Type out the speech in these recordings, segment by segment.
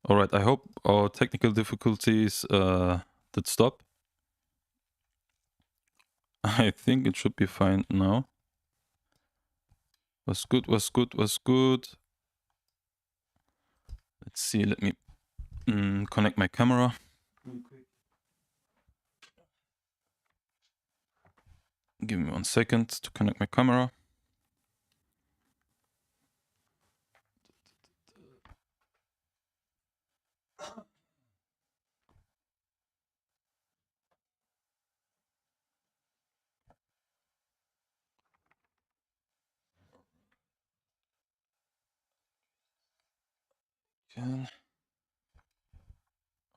Alright, I hope our technical difficulties did stop. I think it should be fine now. Was good, was good, was good. Let's see, let me connect my camera. Give me 1 second to connect my camera.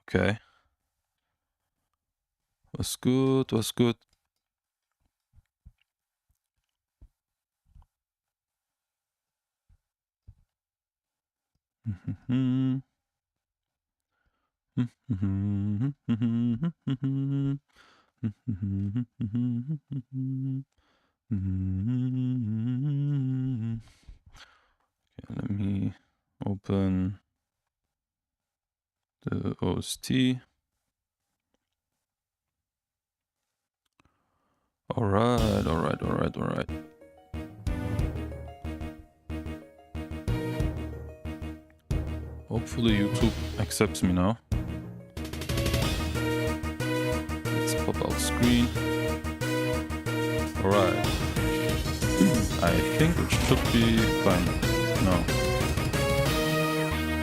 Okay. Was good, was good. Okay, let me open the OST. Alright, alright, alright, alright. Hopefully YouTube accepts me now. Let's pop out screen. Alright. I think it should be fine now.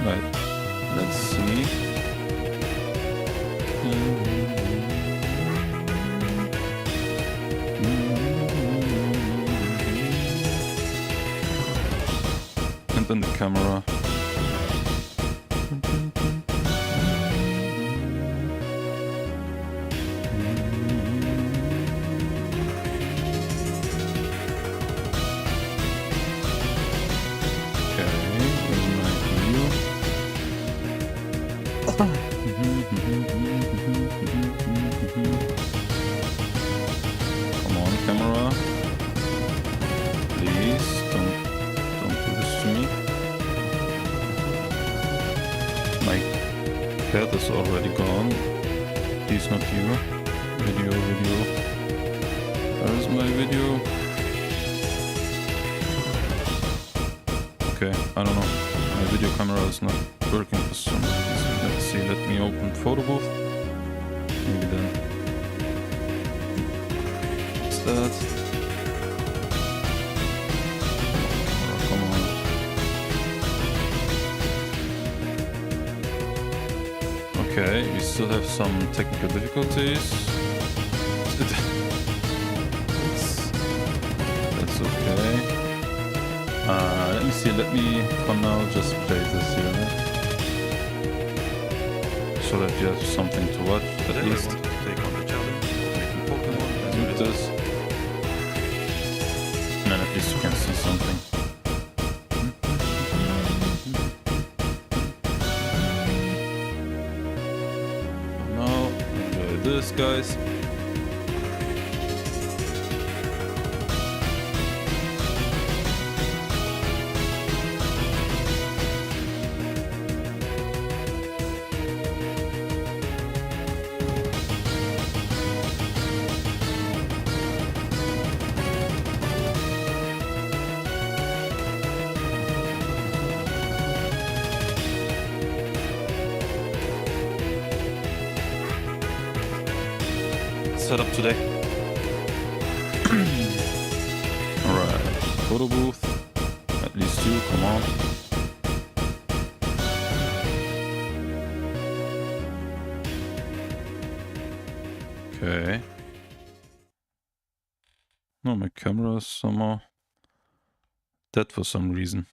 Right. Let's see. And then the camera. Come on, camera. Please, don't do this to me. My cat is already gone. Please not you. Video. Where is my video? Okay, I don't know. My video camera is not working for some reason. Let's see, let me open photo booth. Maybe then. What's that? Come on. Okay, we still have some technical difficulties. That's okay. Let me see, let me for now just play this here. So that you have something to watch at least. Want to take on the challenge, making Pokémon, Do this. And then at least you can see something. Now, enjoy this, guys. Set up today. Alright, photo booth. At least 2, come on. Okay. No, my camera is somehow dead for some reason.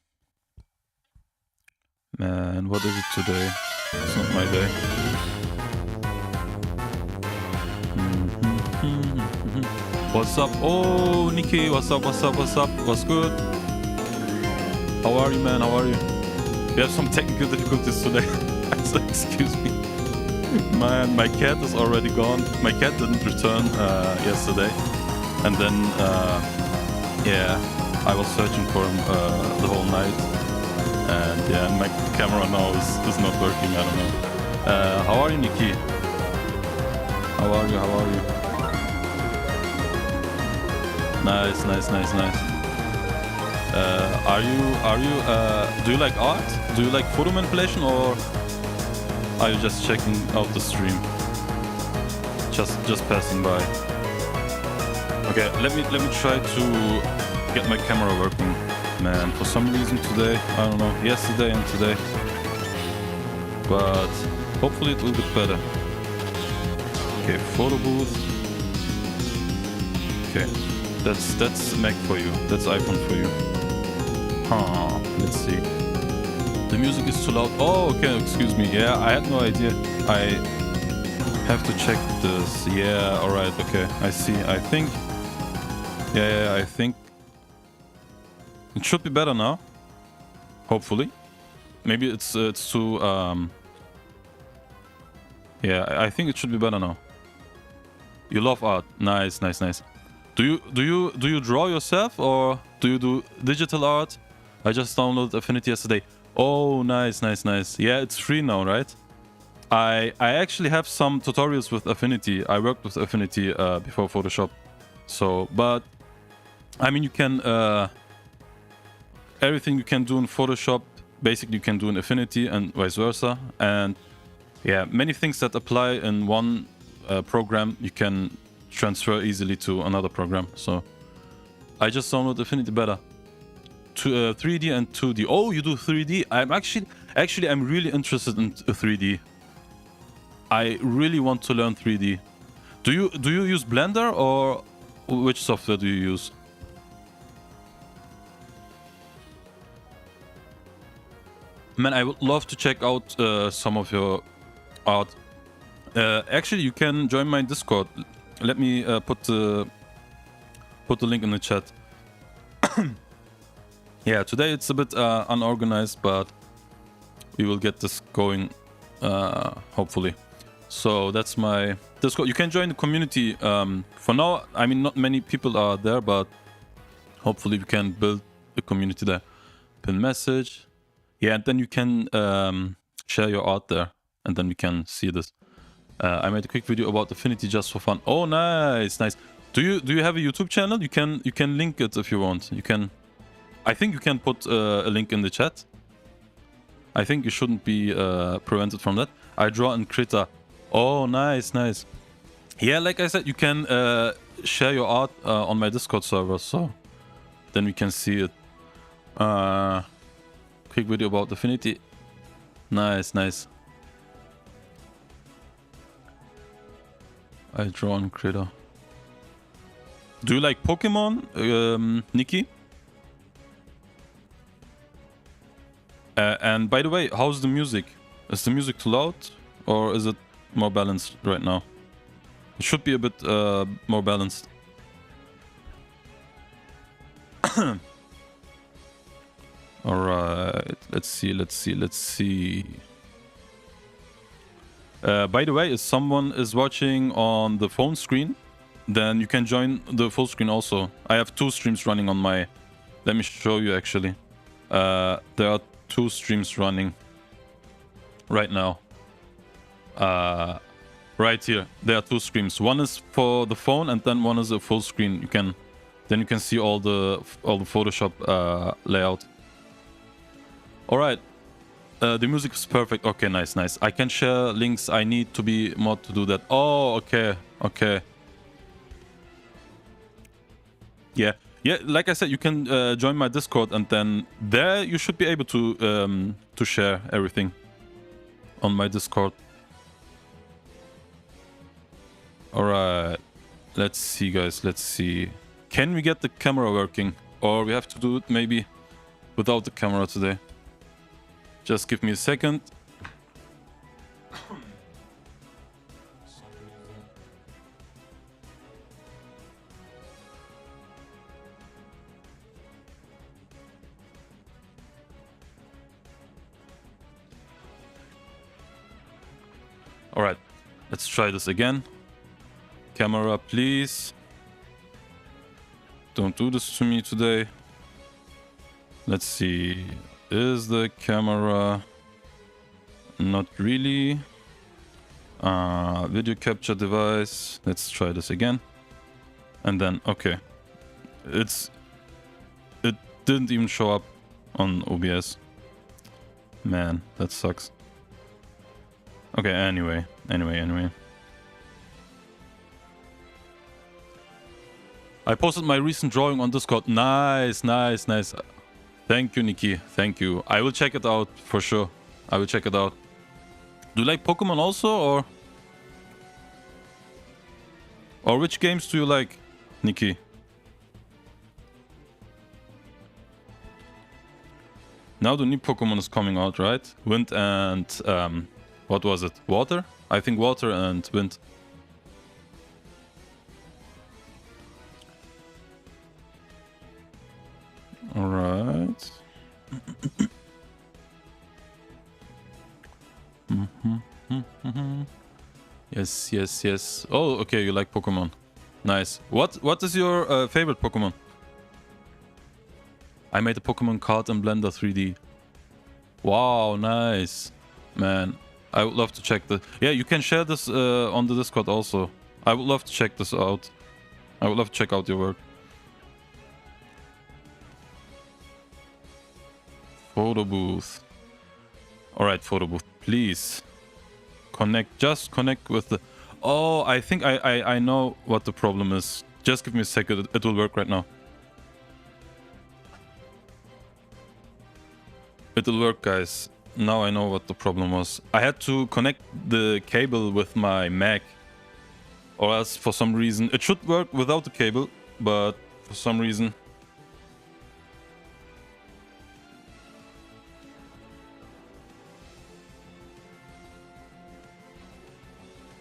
Man, what is it today? It's not my day. What's up? Oh, Nikki, what's up? What's good? How are you, man? How are you? We have some technical difficulties today, so excuse me. Man, my cat is already gone. My cat didn't return yesterday. And then, yeah, I was searching for him the whole night. And yeah, my my camera now is not working. I don't know. How are you, Nikki? How are you? How are you? Nice, nice, nice, nice. Do you like art? Do you like photo manipulation, or are you just checking out the stream? Just passing by. Okay, let me try to get my camera working. Man, for some reason today, I don't know, yesterday and today, but hopefully it will get better. Okay, photo booth. Okay, that's Mac for you. That's iPhone for you. Huh, let's see. The music is too loud. Oh, okay, excuse me. Yeah, I had no idea. I have to check this. Yeah, alright, okay. I see. I think... Yeah, I think... It should be better now. Hopefully. Maybe it's too... Yeah, I think it should be better now. You love art. Nice, nice, nice. Do you draw yourself, or do you do digital art? I just downloaded Affinity yesterday. Oh, nice, nice, nice. Yeah, it's free now, right? I actually have some tutorials with Affinity. I worked with Affinity before Photoshop. So, but I mean, you can everything you can do in Photoshop, basically you can do in Affinity and vice versa. And yeah, many things that apply in one program you can transfer easily to another program. So I just downloaded Affinity Beta. 3D and 2D. Oh, you do 3D? I'm actually I'm really interested in 3D. I really want to learn 3D. Do you use Blender, or which software do you use? Man, I would love to check out some of your art. Actually, you can join my Discord. Let me put the link in the chat. Yeah, today it's a bit unorganized, but we will get this going hopefully. So that's my Discord. You can join the community. For now, I mean, not many people are there, but hopefully we can build a community there. Pin message. Yeah, and then you can share your art there, and then we can see this. I made a quick video about Affinity just for fun. Oh, nice, nice. Do you have a YouTube channel? You can link it if you want. You can. I think you can put a link in the chat. I think you shouldn't be prevented from that. I draw in Krita. Oh, nice, nice. Yeah, like I said, you can share your art on my Discord server, so then we can see it. Quick video about Affinity. Nice, nice. I draw in Krita. Do you like Pokémon, Nikki? And by the way, how's the music? Is the music too loud, or is it more balanced right now? It should be a bit more balanced. Alright, let's see. By the way, if someone is watching on the phone screen, then you can join the full screen also. I have 2 streams running on my... Let me show you actually. There are 2 streams running right now. Right here, there are 2 streams. One is for the phone, and then one is a full screen. Then you can see all the Photoshop layout. All right, the music is perfect. Okay, nice, nice. I can share links. I need to be mod to do that. Oh, okay, okay. Yeah. Yeah, like I said, you can join my Discord, and then there you should be able to share everything on my Discord. All right, let's see, guys. Let's see. Can we get the camera working, or we have to do it maybe without the camera today? Just give me a second. All right, let's try this again. Camera, please. Don't do this to me today. Let's see. Is the camera not really? Video capture device. Let's try this again. And then, okay. It didn't even show up on OBS. Man, that sucks. Okay, anyway. I posted my recent drawing on Discord. Nice. Thank you, Nikki. Thank you. I will check it out for sure. I will check it out. Do you like Pokemon also, or which games do you like, Nikki? Now the new Pokemon is coming out, right? Wind and what was it? Water? I think water and wind. All right. Yes. Oh, okay, you like Pokemon. Nice. What is your favorite Pokemon? I made a Pokemon card in Blender 3D. Wow, nice. Man, I would love to check the... Yeah, you can share this on the Discord also. I would love to check this out. I would love to check out your work. Photo booth. Alright, photo booth, please. Just connect with the... Oh, I think I know what the problem is. Just give me a second, it will work right now. It'll work, guys. Now I know what the problem was. I had to connect the cable with my Mac. Or else, for some reason... It should work without the cable, but for some reason...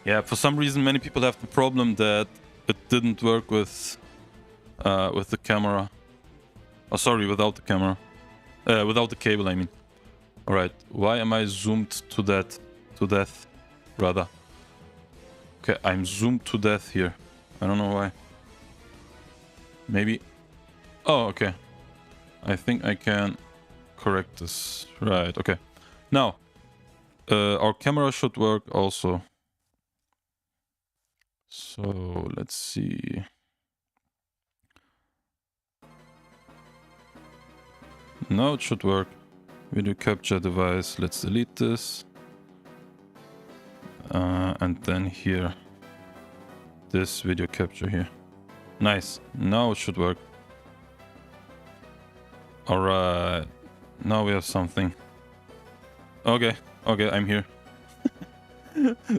Yeah, for some reason many people have the problem that it didn't work with the camera. Oh, sorry, without the camera. Without the cable, I mean. Alright, why am I zoomed to death, rather? Okay, I'm zoomed to death here. I don't know why. Maybe... Oh, okay. I think I can correct this. Right, okay. Now, our camera should work also. So, let's see. Now it should work. Video capture device. Let's delete this. And then here. This video capture here. Nice. Now it should work. Alright. Now we have something. Okay, I'm here.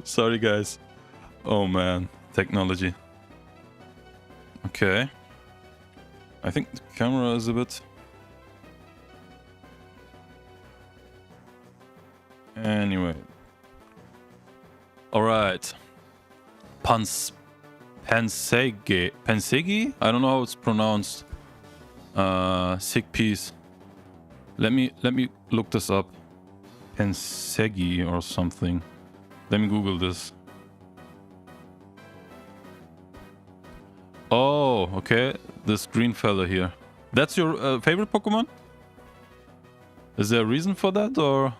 Sorry, guys. Oh man, technology. Okay. I think the camera is a bit... Anyway. Alright. Pansegi? I don't know how it's pronounced. Sick piece. Let me look this up. Pansegi or something. Let me Google this. Oh, okay. This green fella here. That's your favorite Pokemon? Is there a reason for that, or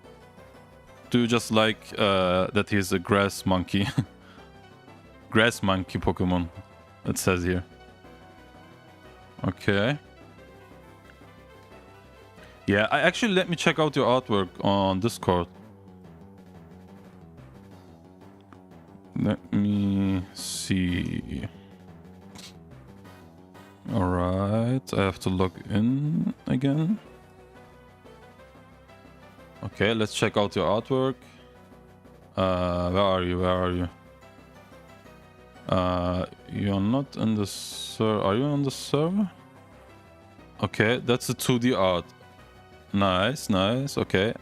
do you just like that he's a grass monkey? Grass monkey Pokemon, it says here. Okay. Yeah, actually let me check out your artwork on Discord. Let me see. Alright, I have to log in again. Okay, let's check out your artwork. Where are you? You're not in the server. Are you on the server? Okay, that's a 2D art. Nice. Okay.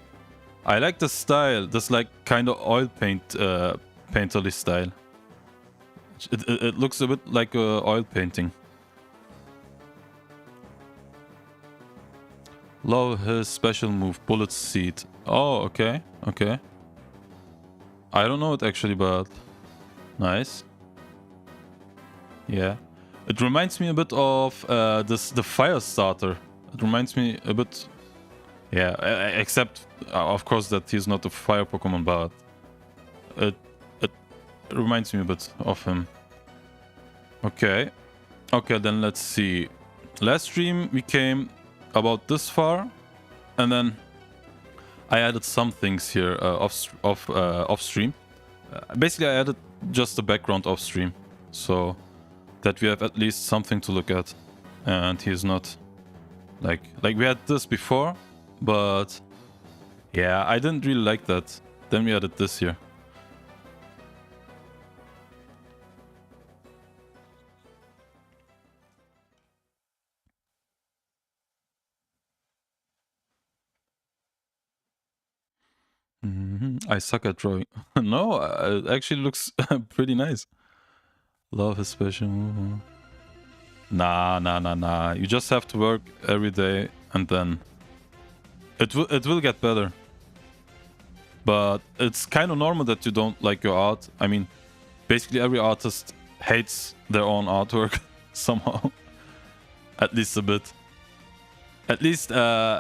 I like the style. This like kind of oil paint, painterly style. It looks a bit like oil painting. Love his special move, Bullet Seed. Oh, okay. I don't know it actually, but nice. Yeah, it reminds me a bit of the fire starter. It reminds me a bit. Yeah, except of course that he's not a fire Pokemon, but it reminds me a bit of him. Okay, then let's see. Last stream we came about this far, and then I added some things here off stream. Basically, I added just the background off stream, so that we have at least something to look at, and he's not like we had this before, but yeah, I didn't really like that. Then we added this here. I suck at drawing. No, it actually looks pretty nice. Love his special. Nah. You just have to work every day, and then it will get better. But it's kind of normal that you don't like your art. I mean, basically every artist hates their own artwork somehow. At least a bit. At least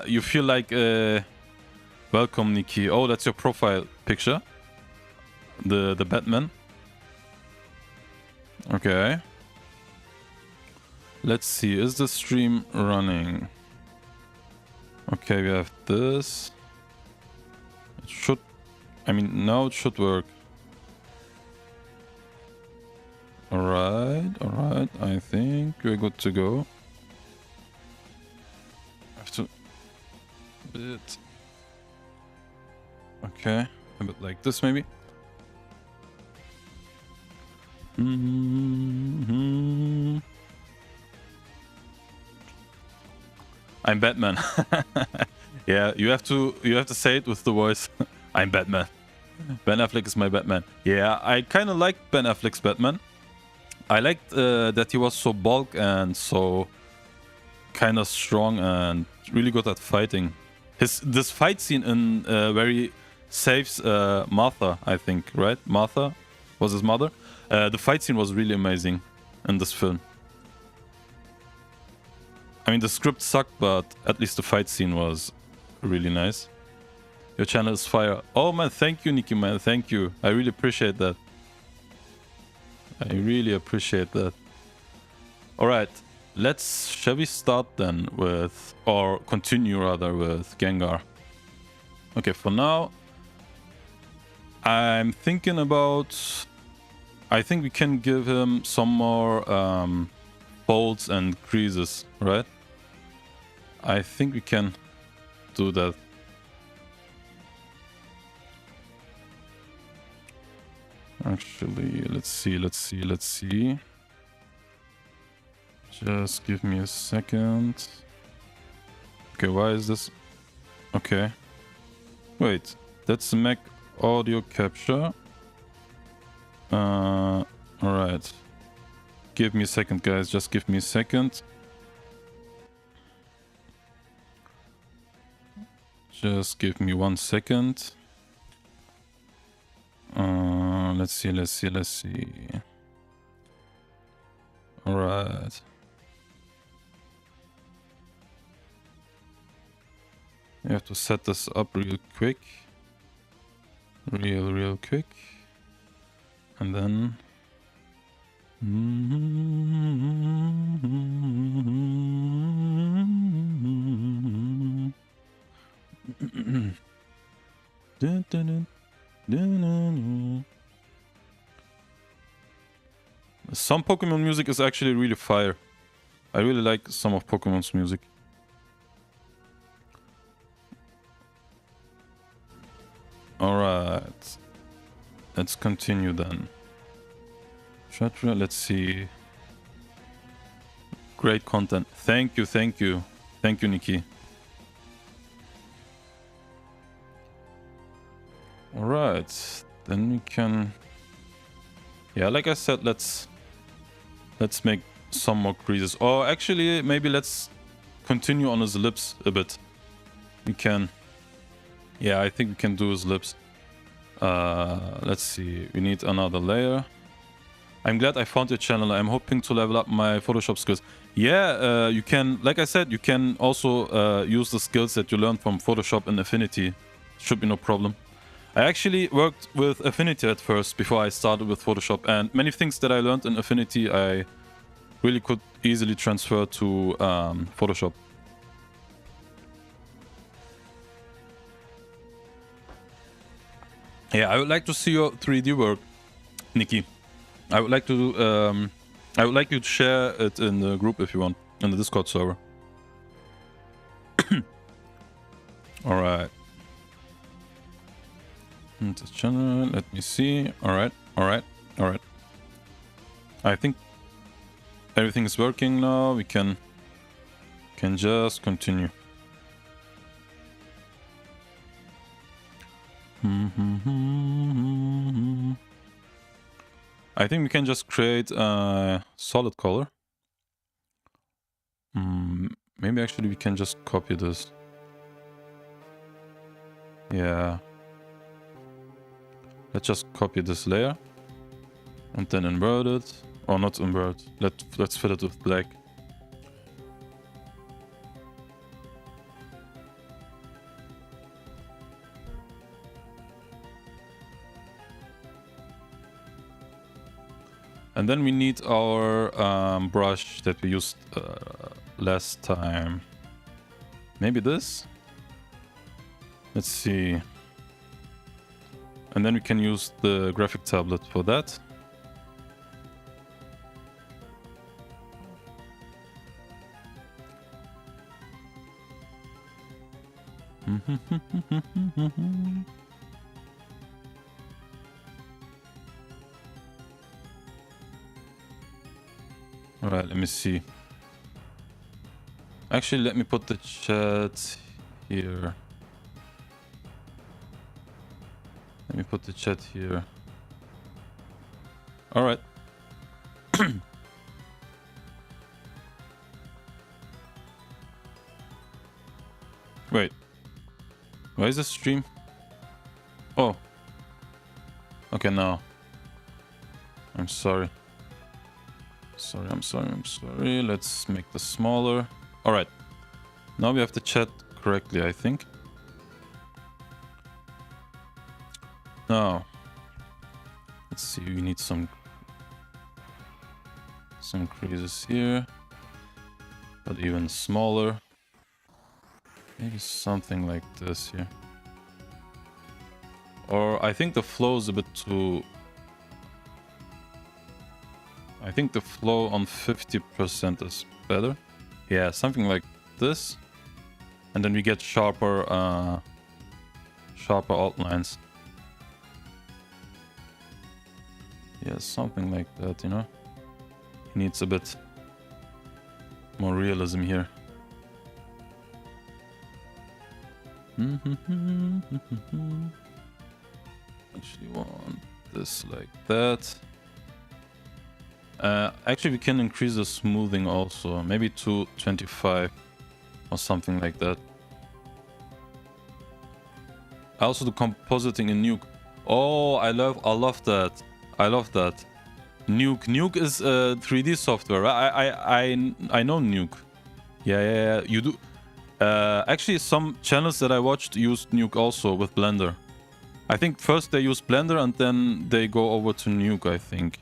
you feel like welcome, Nikki. Oh, that's your profile picture. The Batman. Okay. Let's see. Is the stream running? Okay, we have this. It should... I mean, now it should work. Alright. I think we're good to go. I have to... bit... Okay, a bit like this maybe. I'm Batman. Yeah, you have to say it with the voice. I'm Batman. Ben Affleck is my Batman. Yeah, I kind of liked Ben Affleck's Batman. I liked that he was so bulk and so kind of strong and really good at fighting. This fight scene in where he saves Martha, I think, right? Martha was his mother. The fight scene was really amazing in this film. I mean, the script sucked, but at least the fight scene was really nice. Your channel is fire. Oh man, thank you, Nikki, man. Thank you. I really appreciate that. Alright, shall we start then with, or continue rather with Gengar? Okay, for now, I'm thinking about, I think we can give him some more folds and creases, right? I think we can do that. Actually, let's see. Just give me a second. Okay, why is this? Okay. Wait, that's the Mac audio capture. Alright. Give me a second, guys. Just give me a second. Just give me 1 second. Let's see. Alright. You have to set this up real quick. Real quick. And then... Some Pokemon music is actually really fire. I really like some of Pokemon's music. Alright. Let's continue then. Shatra, let's see. Great content. Thank you. Thank you, Nikki. Alright. Then we can... Yeah, like I said, let's make some more creases. Or actually, maybe let's continue on his lips a bit. We can... Yeah, I think we can do his lips. Let's see. We need another layer. I'm glad I found your channel. I'm hoping to level up my Photoshop skills. Yeah, you can, like I said, you can also use the skills that you learned from Photoshop and Affinity. Should be no problem. I actually worked with Affinity at first before I started with Photoshop, and many things that I learned in Affinity I really could easily transfer to Photoshop. Yeah, I would like to see your 3D work, Nikki. I would like you to share it in the group if you want, in the Discord server. All right. This channel, let me see. All right. I think everything is working now. We can just continue. I think we can just create a solid color. Maybe actually we can just copy this. Yeah. Let's just copy this layer and then invert it. Or not invert. Let's fill it with black. And then we need our brush that we used last time. Maybe this? Let's see. And then we can use the graphic tablet for that. All right, let me see. Actually, let me put the chat here. Let me put the chat here. All right. Wait. Why is this stream? Oh. Okay, now. I'm sorry. I'm sorry. Let's make this smaller. All right. Now we have the chat correctly, I think. Now, let's see. We need some creases here, but even smaller. Maybe something like this here. Or I think the flow is a bit too... I think the flow on 50% is better. Yeah, something like this. And then we get sharper outlines. Yeah, something like that, you know? It needs a bit more realism here. Actually want this like that. Actually, we can increase the smoothing also, maybe to 25 or something like that. Also, the compositing in Nuke. Oh, I love that. I love that. Nuke is 3D software. Right? I know Nuke. Yeah. You do. Actually, some channels that I watched used Nuke also with Blender. I think first they use Blender and then they go over to Nuke, I think.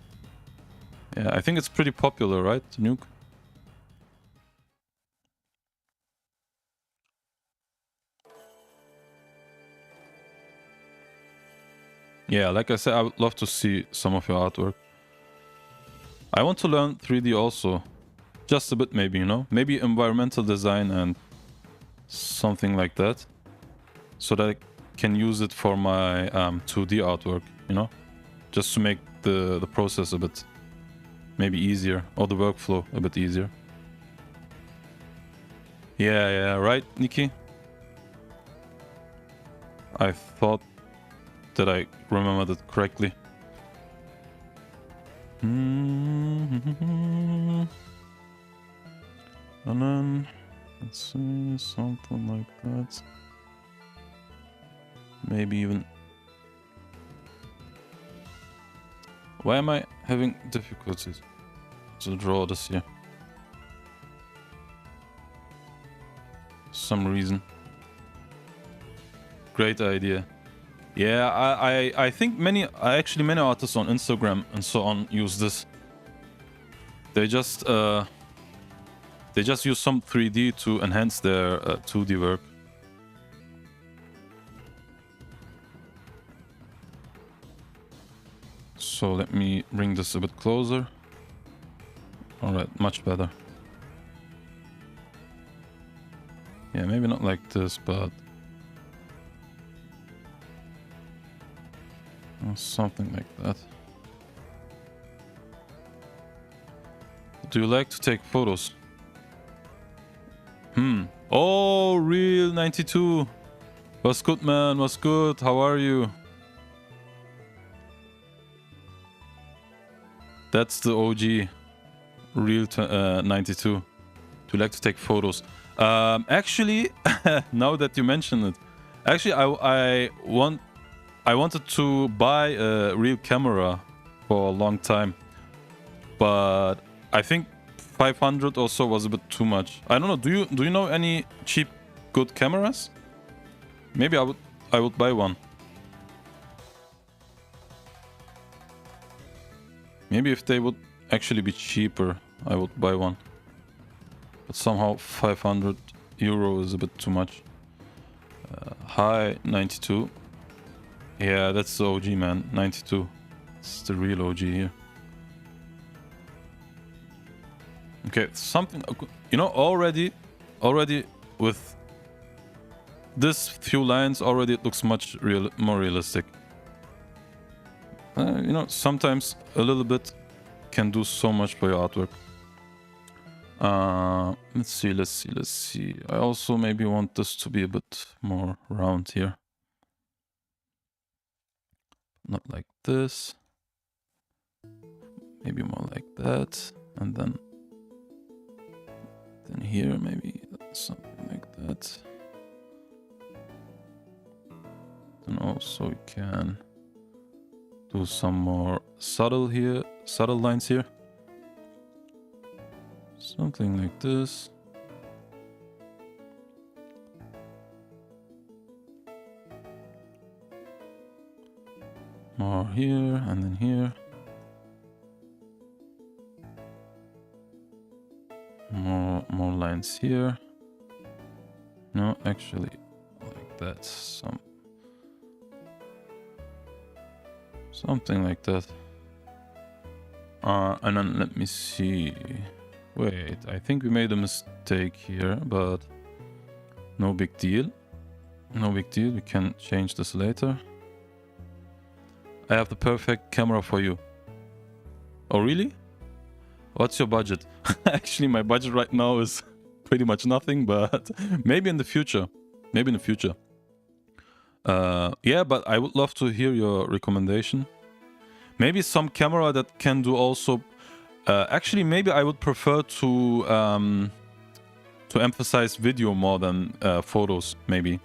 Yeah, I think it's pretty popular, right, Nuke? Yeah, like I said, I would love to see some of your artwork. I want to learn 3D also. Just a bit maybe, you know? Maybe environmental design and something like that. So that I can use it for my 2D artwork, you know? Just to make the process a bit maybe easier, or the workflow a bit easier. Yeah, right, Nikki? I thought that I remembered it correctly. And then, let's see, something like that. Maybe even... Why am I having difficulties to draw this here? Some reason. Great idea. Yeah, I think many artists on Instagram and so on use this. They just use some 3D to enhance their 2D work. So let me bring this a bit closer. All right, much better. Yeah, maybe not like this, but something like that. Do you like to take photos? Oh, Real 92. What's good, man? What's good? How are you? That's the OG. Real 92. Do you like to take photos? Actually, now that you mention it, actually, I wanted to buy a real camera for a long time, but I think 500 or so was a bit too much. I don't know. Do you know any cheap, good cameras? Maybe I would buy one. Maybe if they would actually be cheaper, I would buy one. But somehow 500 euro is a bit too much. Hi 92. Yeah, that's the OG, man. 92. It's the real OG here. Okay, something, you know, already with this few lines already it looks much more realistic. You know, sometimes a little bit can do so much for your artwork. Let's see. I also maybe want this to be a bit more round here. Not like this. Maybe more like that. And then here maybe something like that. Then also we can do some more subtle lines here. Something like this. More here and then here. More lines here. No, actually like that. Something like that. And then let me see. Wait, I think we made a mistake here, but no big deal. No big deal, we can change this later. I have the perfect camera for you. Oh, really? What's your budget? Actually, my budget right now is pretty much nothing, but maybe in the future. Maybe in the future. Yeah, but I would love to hear your recommendation. Maybe some camera that can do also... actually, maybe I would prefer to emphasize video more than photos, maybe.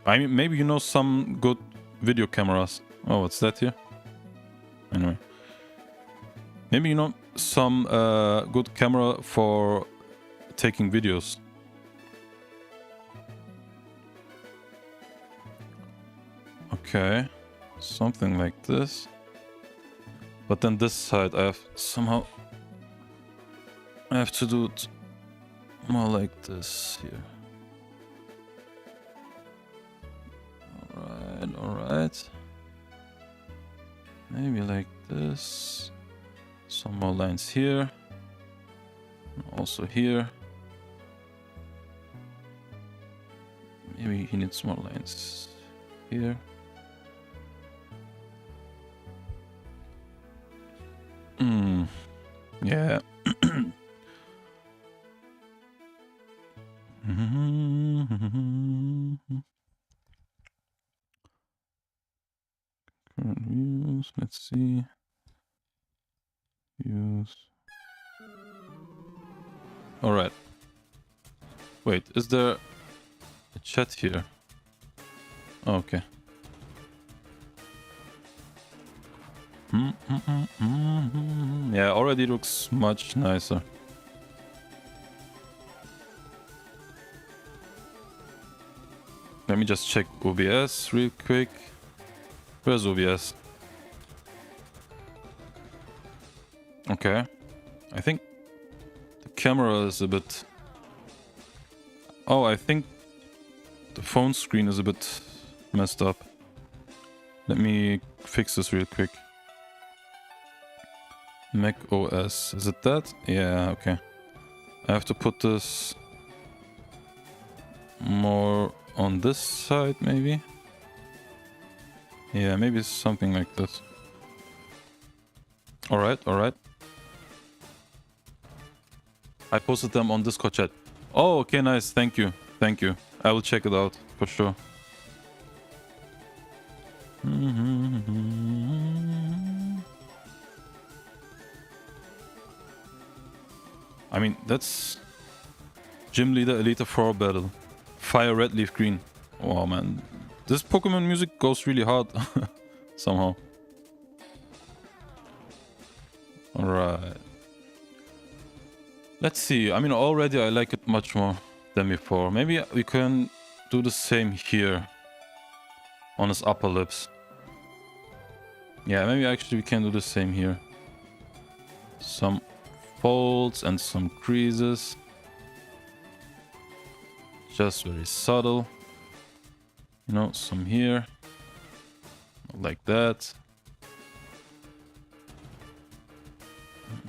I mean, maybe you know some good video cameras. Oh, what's that here? Anyway. Maybe you know some good camera for taking videos. Okay. Something like this. But then this side I have to do it more like this here. Alright. Maybe like this. Some more lines here. Also here. Maybe he needs more lines here. Yeah. Current views, let's see. Views. All right. Wait, is there a chat here? Oh, okay. Yeah, already looks much nicer. Let me just check OBS real quick. Where's OBS? Okay. I think the camera is a bit... Oh, I think the phone screen is a bit messed up. Let me fix this real quick. Mac OS. Is it that? Yeah, okay. I have to put this more on this side, maybe? Yeah, maybe something like this. Alright, alright. I posted them on Discord chat. Oh, okay, nice. Thank you. Thank you. I will check it out for sure. I mean, that's Gym Leader Elite 4 battle. Fire red, leaf green. Oh man, this Pokemon music goes really hard somehow. Alright. Let's see. I mean, already I like it much more than before. Maybe we can do the same here on his upper lips. Yeah, maybe actually we can do the same here. Some folds and some creases. Just very subtle. You know, some here. Like that.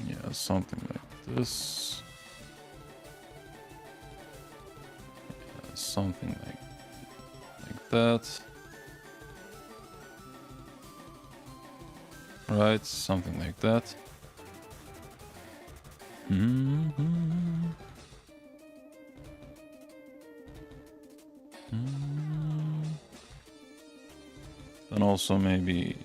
Yeah, something like this. Yeah, something like that. Right, something like that. And also maybe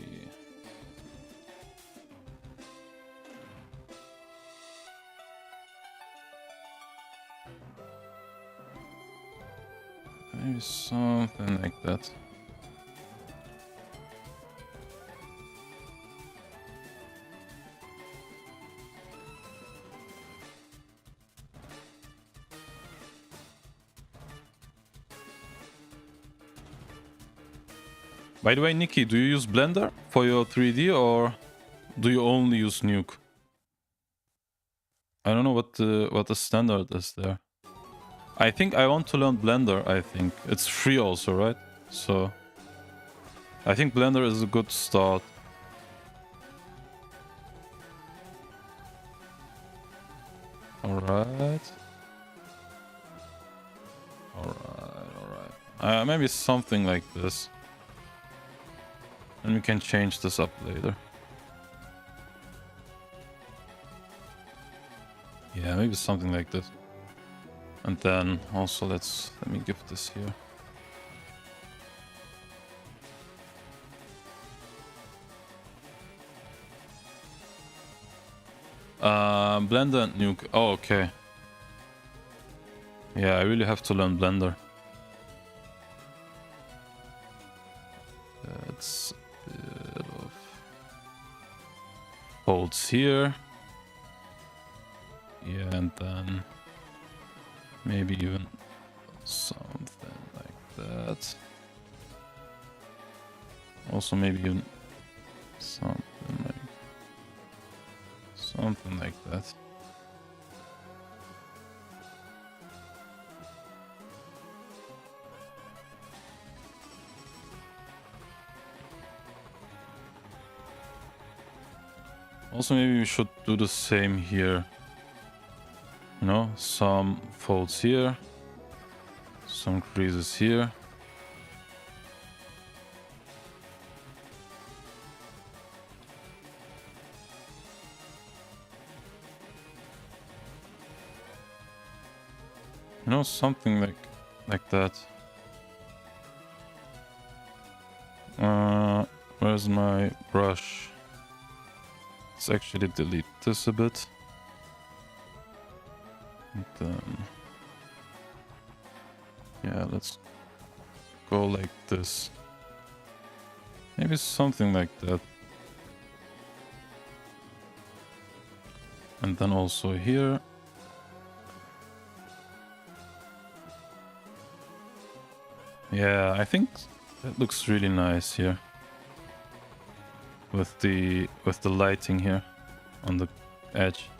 something like that. By the way, Nikki, do you use Blender for your 3D or do you only use Nuke? I don't know what the standard is there. I think I want to learn Blender, I think. It's free also, right? So I think Blender is a good start. Alright. Alright. Maybe something like this. And we can change this up later. Yeah, maybe something like this. And then also let me give this here. Blender and Nuke. Oh, okay. Yeah, I really have to learn Blender. That's a bit of holds here. Yeah, and then maybe even something like that. Also maybe even something like that. Also maybe we should do the same here. You know, some folds here, some creases here. You know, something like that. Where's my brush? Let's actually delete this a bit. And then, yeah, let's go like this. Maybe something like that. And then also here. Yeah, I think it looks really nice here. With the lighting here on the edge.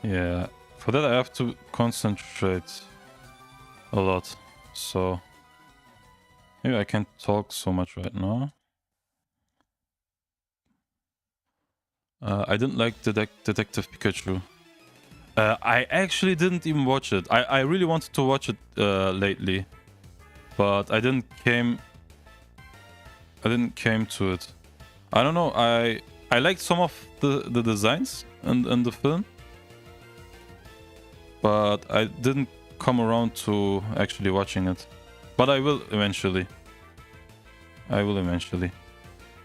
Yeah, for that I have to concentrate a lot, so maybe I can't talk so much right now. I didn't like Detective Pikachu. I actually didn't even watch it. I really wanted to watch it lately, but I didn't came to it. I don't know. I liked some of the designs in the film, but I didn't come around to actually watching it. But I will eventually.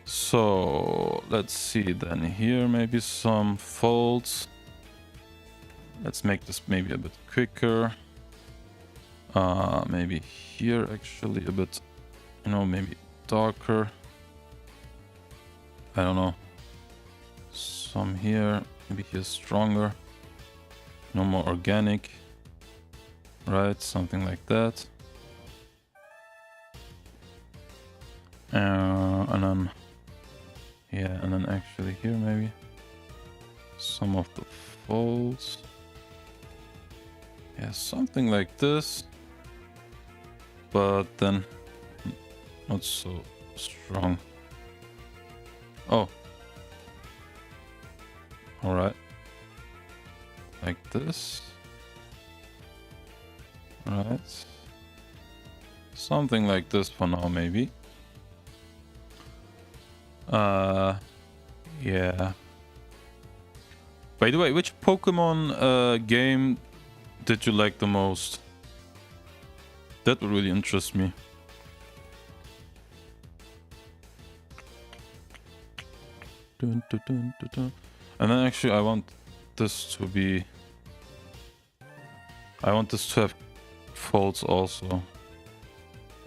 So let's see then. Here maybe some folds. Let's make this maybe a bit quicker. Maybe here actually a bit, you know, maybe darker. I don't know. Some here, maybe here stronger. No more organic. Right, something like that. And then, yeah, and then actually here maybe some of the folds. Yeah, something like this, but then not so strong. Oh, all right, like this. All right, something like this for now, maybe. Yeah. By the way, which Pokemon game did you like the most? That would really interest me. Dun, dun, dun, dun, dun. And then actually I want this to be... I want this to have folds also.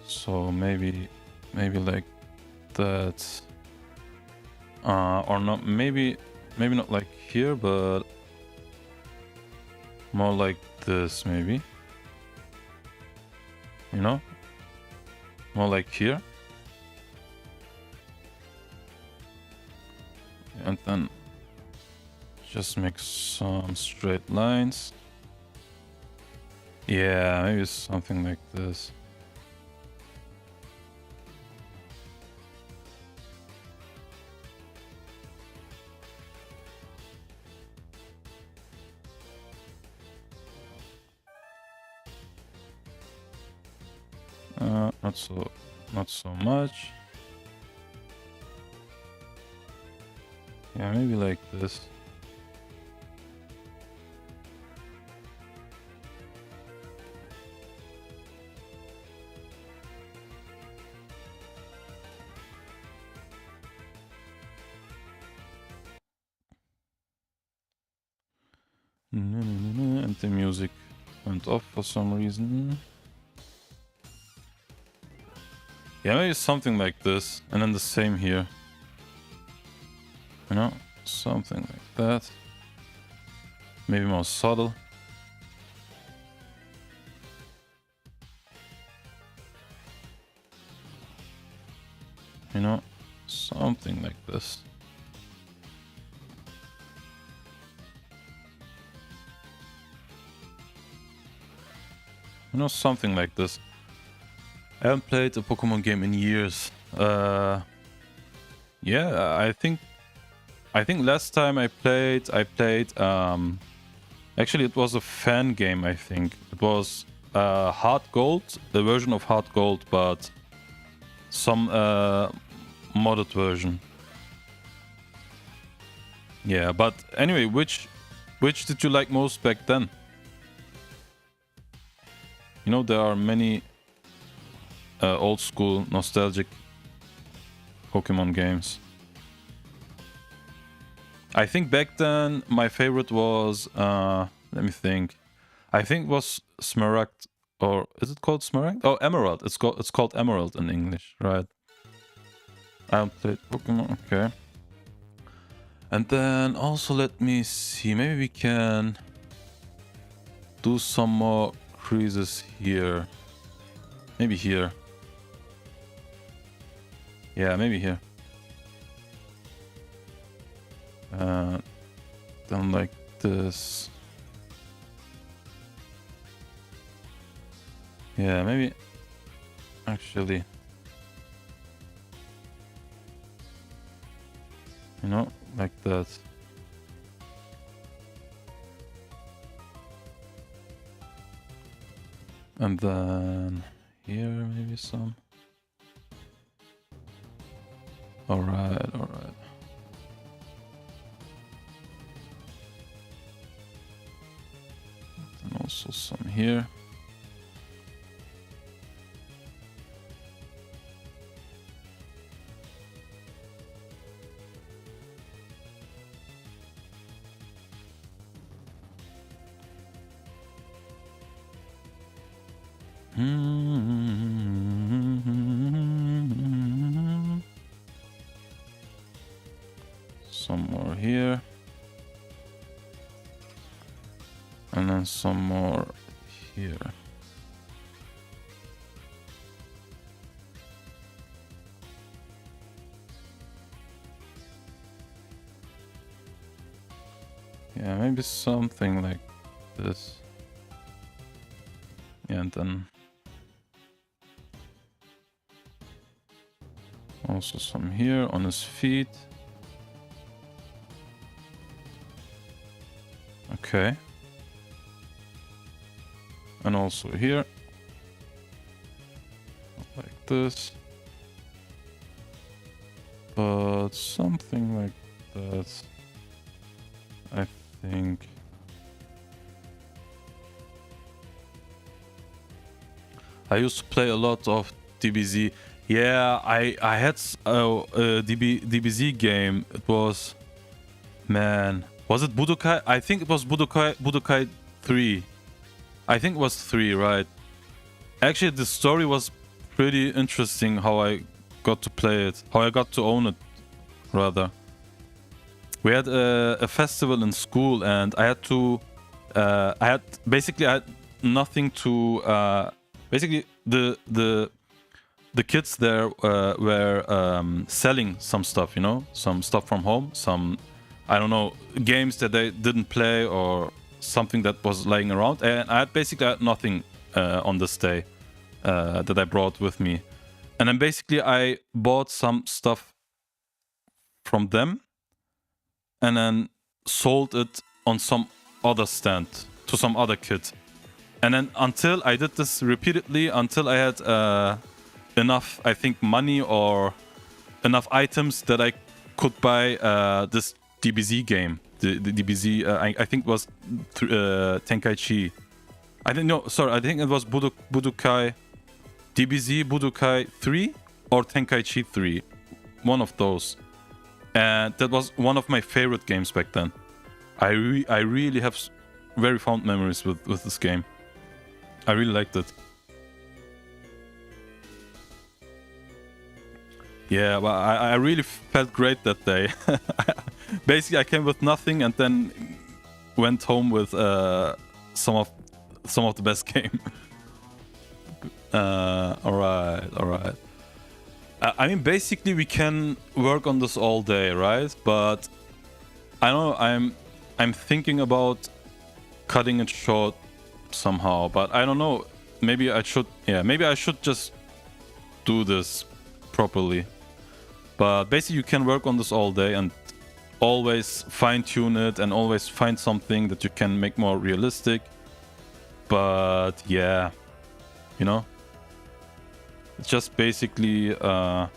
So maybe like that. Or not, maybe not like here, but more like this maybe. You know? More like here. And then just make some straight lines. Yeah, maybe something like this. Not so much. Yeah, maybe like this. And the music went off for some reason. Yeah, maybe something like this, and then the same here. You know, something like that. Maybe more subtle. You know, something like this. You know, something like this. I haven't played a Pokemon game in years. Yeah, I think last time I played actually it was a fan game, I think. It was Hard Gold, the version of Hard Gold, but some modded version. Yeah, but anyway, which did you like most back then? You know, there are many old school, nostalgic Pokemon games. I think back then my favorite was, let me think. I think it was Smaragd, or is it called Smaragd? Oh, Emerald. It's called Emerald in English, right? I haven't played Pokemon, okay. And then also let me see, maybe we can do some more creases here. Maybe here. Yeah, maybe here. Then like this. Yeah, maybe actually, you know, like that. And then here maybe some. All right, all right. And also some here. Some more here. And then some more here. Yeah, maybe something like this. Yeah, and then also some here on his feet. Okay. And also here. Like this. But something like that. I think. I used to play a lot of DBZ. Yeah, I had a DBZ game. It was, man, was it Budokai? I think it was Budokai 3. I think it was 3, right? Actually, the story was pretty interesting. How I got to play it, how I got to own it, rather. We had a festival in school, and I had to. I had nothing to. Basically, the kids there were selling some stuff, you know, some stuff from home, some, I don't know, games that they didn't play or something that was lying around. And I had nothing on this day that I brought with me. And then basically I bought some stuff from them and then sold it on some other stand to some other kid. And then until I did this repeatedly, until I had enough, I think, money or enough items that I could buy this DBZ game. The DBZ, I think it was Tenkaichi. I think it was Budokai, DBZ Budokai 3 or Tenkaichi 3. One of those. And that was one of my favorite games back then. I really have very fond memories with this game. I really liked it. Yeah, well, I really felt great that day. Basically, I came with nothing and then went home with some of the best game. All right. I mean, basically, we can work on this all day, right? But I don't know. I'm thinking about cutting it short somehow, but I don't know. Maybe I should. Yeah, maybe I should just do this properly. But basically, you can work on this all day and always fine-tune it and always find something that you can make more realistic. But yeah, you know, it's just basically a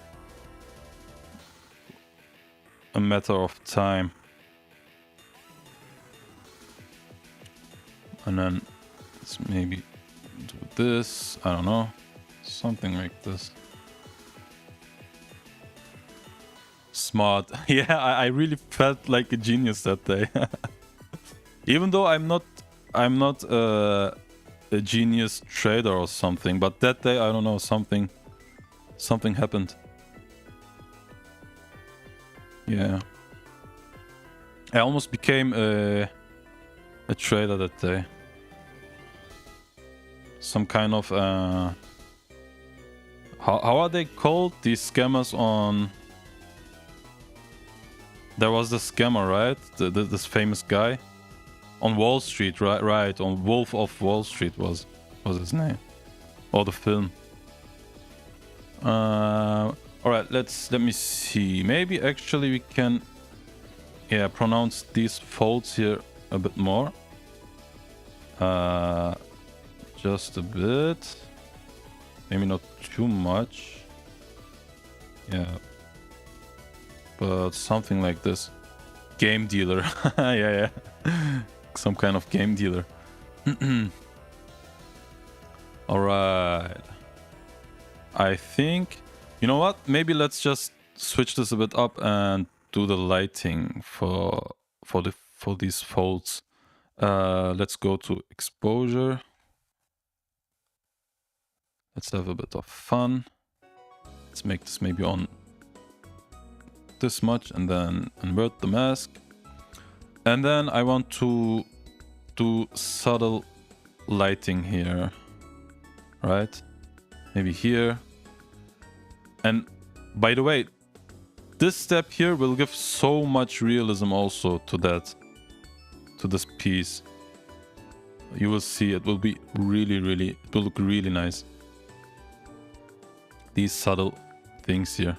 matter of time. And then let's maybe do this. I don't know. Something like this. Smart. Yeah, I really felt like a genius that day. Even though I'm not a genius trader or something, but that day I don't know, something happened. Yeah. I almost became a trader that day. Some kind of how are they called? These scammers on... There was the scammer, right? This famous guy on Wall Street, right? Right, on Wolf of Wall Street was his name, or the film. All right, let me see. Maybe actually we can, yeah, pronounce these folds here a bit more. Just a bit. Maybe not too much. Yeah. But something like this. Game dealer. Yeah. Some kind of game dealer. Alright. I think... You know what? Maybe let's just switch this a bit up and do the lighting for these folds. Let's go to exposure. Let's have a bit of fun. Let's make this maybe on this much and then invert the mask. And then I want to do subtle lighting here, right? Maybe here. And by the way, this step here will give so much realism also to this piece. You will see it will be it will look really nice. These subtle things here.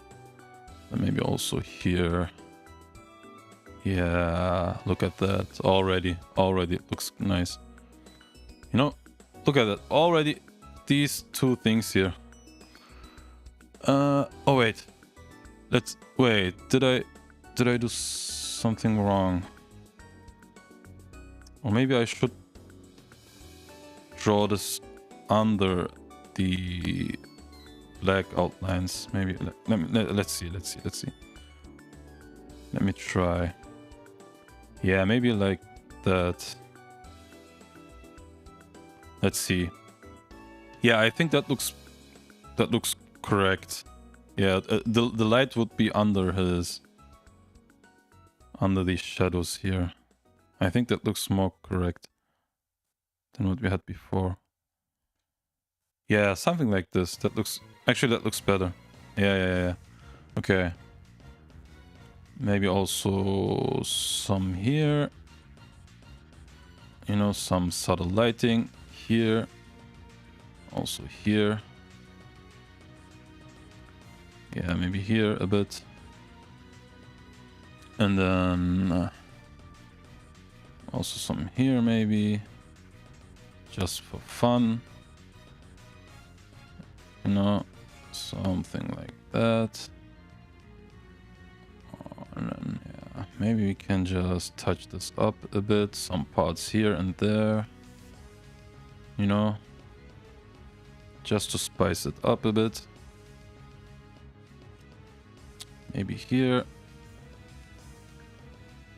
And maybe also here. Yeah, look at that. Already it looks nice. You know, look at that. Already these two things here. Oh wait. Did I do something wrong? Or maybe I should draw this under the black outlines. Maybe let's see. Let me try. Yeah, maybe like that. Let's see. Yeah, I think that looks correct. Yeah, the light would be under these shadows here. I think that looks more correct than what we had before. Yeah, something like this. That looks better. Yeah. Okay. Maybe also some here. You know, some subtle lighting here. Also here. Yeah, maybe here a bit. And then also some here maybe. Just for fun. You know, something like that. And then, yeah, maybe we can just touch this up a bit. Some parts here and there. You know, just to spice it up a bit. Maybe here.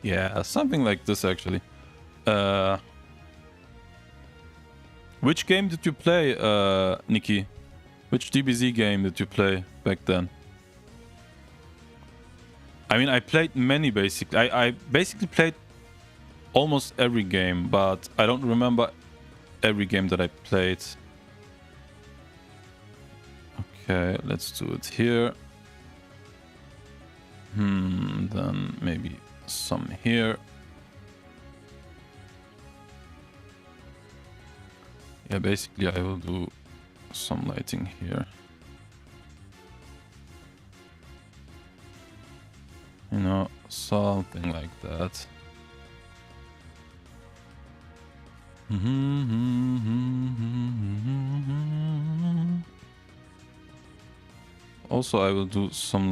Yeah, something like this actually. Which game did you play, Nikki? Which DBZ game did you play back then? I mean, I played many basically. I basically played almost every game, but I don't remember every game that I played. Okay, let's do it here. Then maybe some here. Yeah, basically I will do some lighting here. You know, something like that. Also, I will do some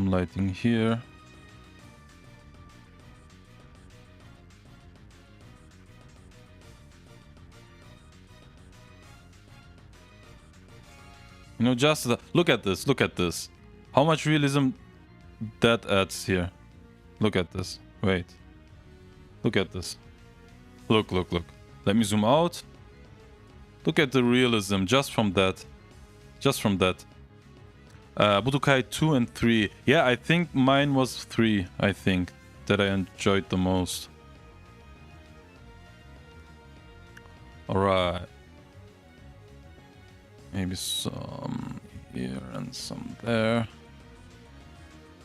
lighting here. You know, just look at this. Look at this. How much realism that adds here. Look at this. Wait. Look at this. Look, look, look. Let me zoom out. Look at the realism just from that. Just from that. Budokai 2 and 3. Yeah, I think mine was 3, I think, that I enjoyed the most. Alright. Maybe some here and some there.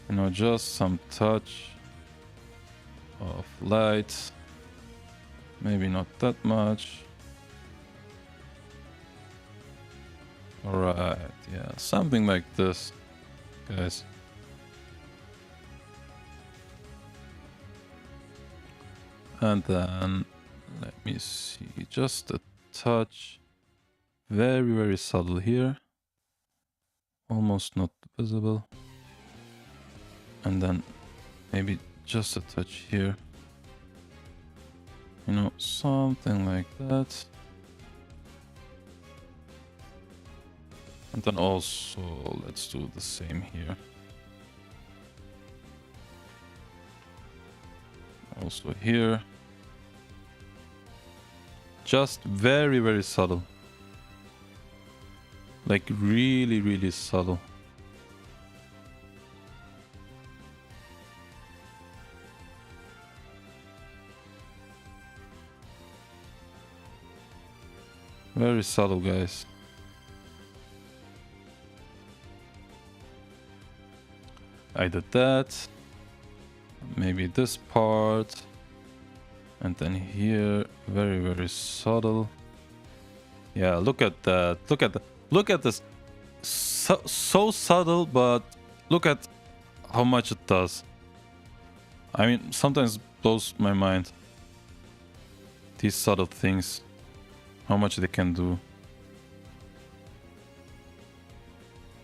You know, just some touch of light. Maybe not that much. Alright, yeah, something like this, guys. And then, let me see, just a touch. Very, very subtle here. Almost not visible. And then, maybe just a touch here. You know, something like that. And then also, let's do the same here. Also here. Just very, very subtle. Like really, really subtle. Very subtle, guys. I did that. Maybe this part. And then here, very, very subtle. Yeah, look at that. Look at that. Look at this. So subtle, but look at how much it does. I mean, sometimes it blows my mind. These subtle things. How much they can do.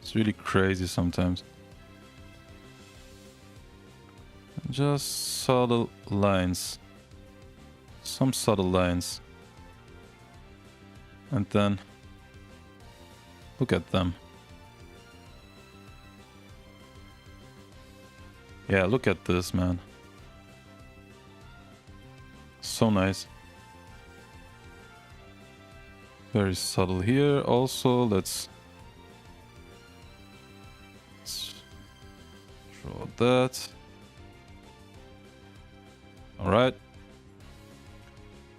It's really crazy sometimes. Just subtle lines. Some subtle lines. And then look at them. Yeah, look at this, man. So nice. Very subtle here also. Let's draw that. All right.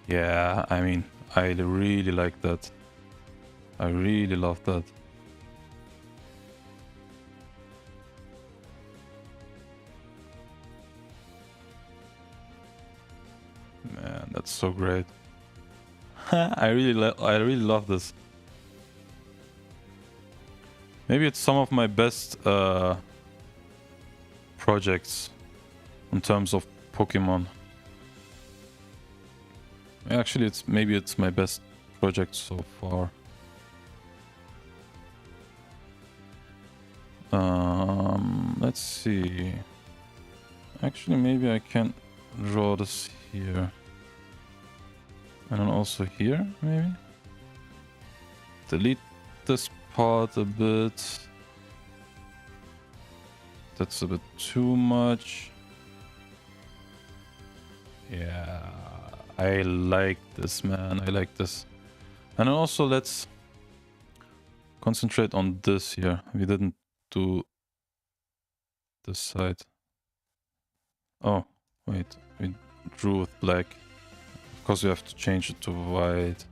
Yeah, I mean, I really like that. I really love that. Man, that's so great. I really love this. Maybe it's some of my best projects in terms of Pokemon. Actually, maybe it's my best project so far. Let's see. Actually, maybe I can draw this here. And then also here, maybe. Delete this part a bit. That's a bit too much. Yeah, I like this, man. I like this. And then also let's concentrate on this here. We didn't do this side. Oh, wait. We drew with black. Of course, we have to change it to white.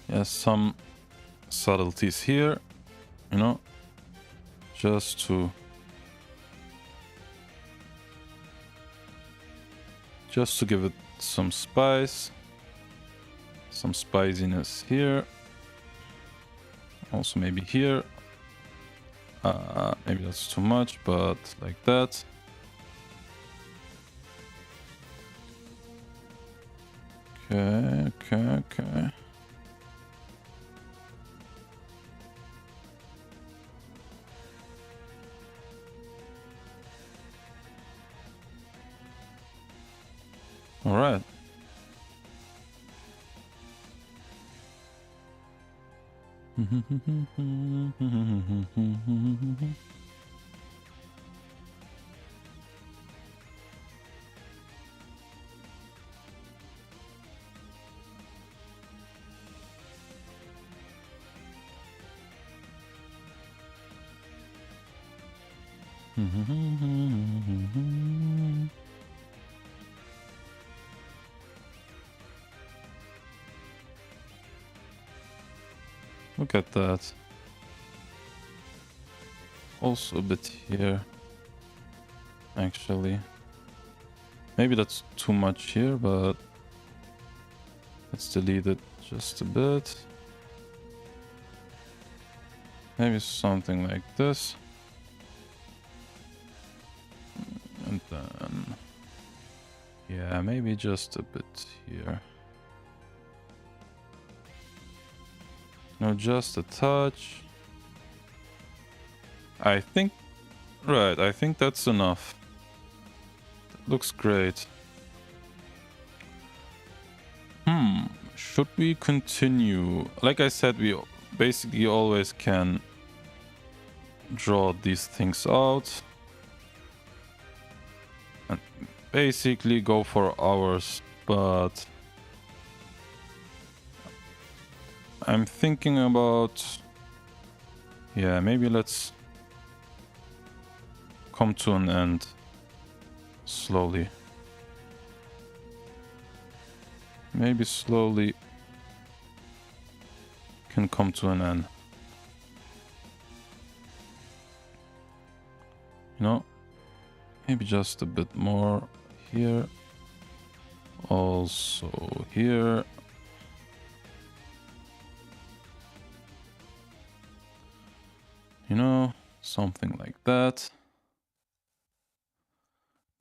Yeah, some subtleties here, you know, just to give it some spice, some spiciness here. Also maybe here. Maybe that's too much, but like that. Okay. All right. Look at that. Also a bit here. Actually. Maybe that's too much here, but let's delete it just a bit. Maybe something like this. And then... yeah, maybe just a bit here. No, just a touch. I think... right, I think that's enough. That looks great. Should we continue? Like I said, we basically always can draw these things out. And basically go for hours, but... I'm thinking about... yeah, maybe let's come to an end slowly. Maybe slowly can come to an end. You know, maybe just a bit more here. Also here. You know, something like that.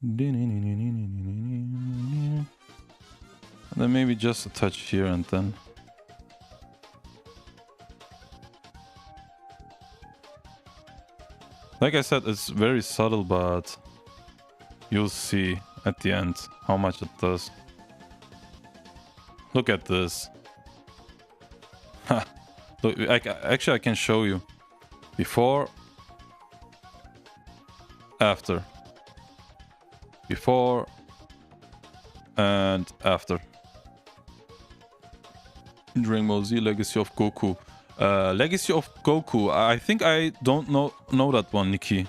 And then maybe just a touch here and then. Like I said, it's very subtle, but you'll see at the end how much it does. Look at this. Look, actually I can show you. Before, after. Before and after. Dragon Ball Z Legacy of Goku. Legacy of Goku. I think I don't know that one, Nikki.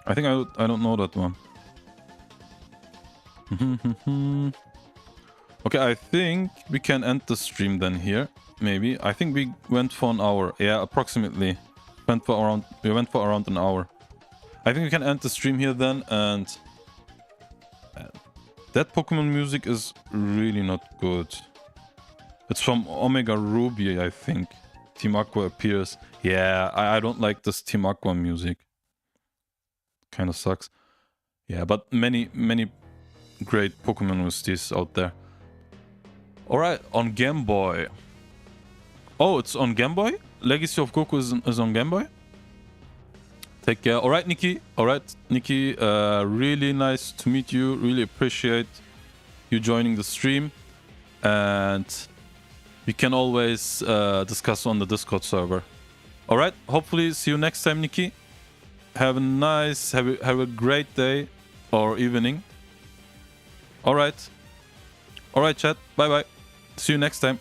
I think I don't know that one. Okay, I think we can end the stream then here. Maybe. I think we went for an hour. Yeah, approximately. We went for around an hour. I think we can end the stream here then, and that Pokemon music is really not good. It's from Omega Ruby, I think. Team Aqua appears. Yeah, I don't like this Team Aqua music. Kind of sucks. Yeah, but many great Pokemon with this out there. Alright, on Game Boy. Oh, it's on Game Boy? Legacy of Goku is on Game Boy? Take care. Alright, Nikki. Alright, Nikki. Really nice to meet you. Really appreciate you joining the stream. And we can always discuss on the Discord server. Alright, hopefully see you next time, Nikki. Have a great day or evening. Alright. Alright, chat. Bye bye. See you next time.